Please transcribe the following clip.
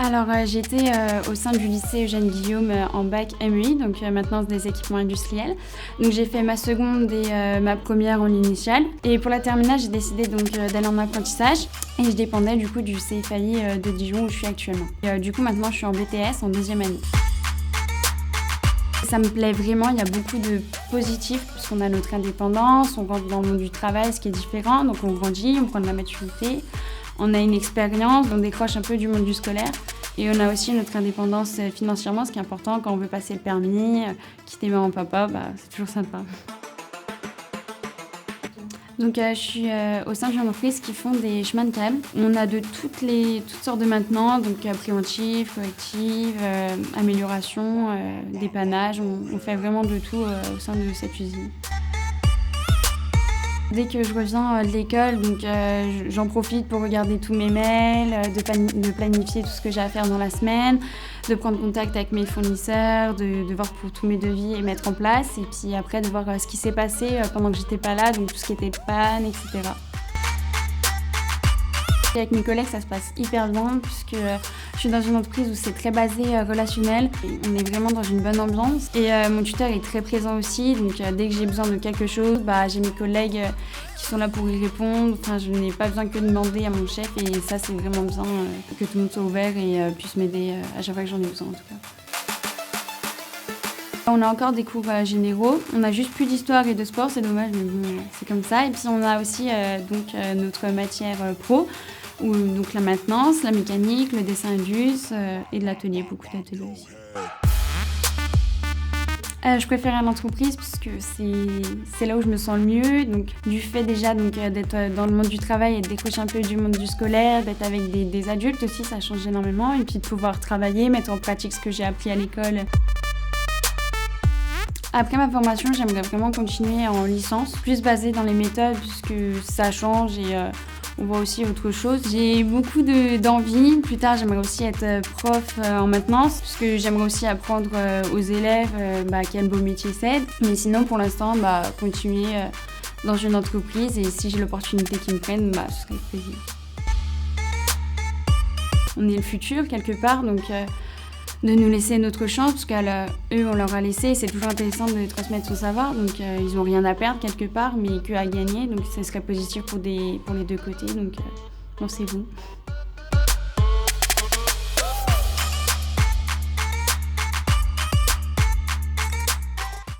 Alors, j'étais au sein du lycée Eugène Guillaume en bac MEI, donc maintenance des équipements industriels. Donc j'ai fait ma seconde et ma première en initiale. Et pour la terminale, j'ai décidé donc d'aller en apprentissage. Et je dépendais du coup du CFAI de Dijon où je suis actuellement. Et, du coup, maintenant, je suis en BTS en deuxième année. Ça me plaît vraiment, il y a beaucoup de positifs parce qu'on a notre indépendance, on rentre dans le monde du travail, ce qui est différent, donc on grandit, on prend de la maturité, on a une expérience, on décroche un peu du monde du scolaire et on a aussi notre indépendance financièrement, ce qui est important quand on veut passer le permis, quitter maman papa, c'est toujours sympa. Donc je suis au sein d'une entreprise qui font des chemins de câbles. On a de toutes sortes de maintenance, donc préventif, correctif, amélioration, dépannage. On fait vraiment de tout au sein de cette usine. Dès que je reviens de l'école, donc j'en profite pour regarder tous mes mails, de planifier tout ce que j'ai à faire dans la semaine, de prendre contact avec mes fournisseurs, de voir pour tous mes devis et mettre en place. Et puis après, de voir ce qui s'est passé pendant que j'étais pas là, donc tout ce qui était panne, etc. Avec mes collègues, ça se passe hyper bien puisque je suis dans une entreprise où c'est très basé relationnel. On est vraiment dans une bonne ambiance. Et mon tuteur est très présent aussi, donc dès que j'ai besoin de quelque chose, j'ai mes collègues qui sont là pour y répondre. Enfin, je n'ai pas besoin que de demander à mon chef et ça, c'est vraiment bien que tout le monde soit ouvert et puisse m'aider à chaque fois que j'en ai besoin en tout cas. On a encore des cours généraux, on a juste plus d'histoire et de sport, c'est dommage, mais bon, c'est comme ça. Et puis on a aussi notre matière pro, donc la maintenance, la mécanique, le dessin indus et de l'atelier, beaucoup d'ateliers aussi. Je préfère l'entreprise puisque c'est là où je me sens le mieux. Donc, du fait déjà d'être dans le monde du travail et de décrocher un peu du monde du scolaire, d'être avec des adultes aussi, ça change énormément. Et puis de pouvoir travailler, mettre en pratique ce que j'ai appris à l'école. Après ma formation, j'aimerais vraiment continuer en licence, plus basée dans les méthodes puisque ça change et on voit aussi autre chose. J'ai beaucoup d'envie. Plus tard, j'aimerais aussi être prof en maintenance puisque j'aimerais aussi apprendre aux élèves quel beau métier c'est. Mais sinon, pour l'instant, continuer dans une entreprise et si j'ai l'opportunité qu'ils me prennent, ce serait avec plaisir. On est le futur quelque part, donc de nous laisser notre chance, parce qu'eux, on leur a laissé, et c'est toujours intéressant de transmettre son savoir, donc ils n'ont rien à perdre quelque part, mais que à gagner, donc ce serait positif pour les deux côtés, donc lancez-vous.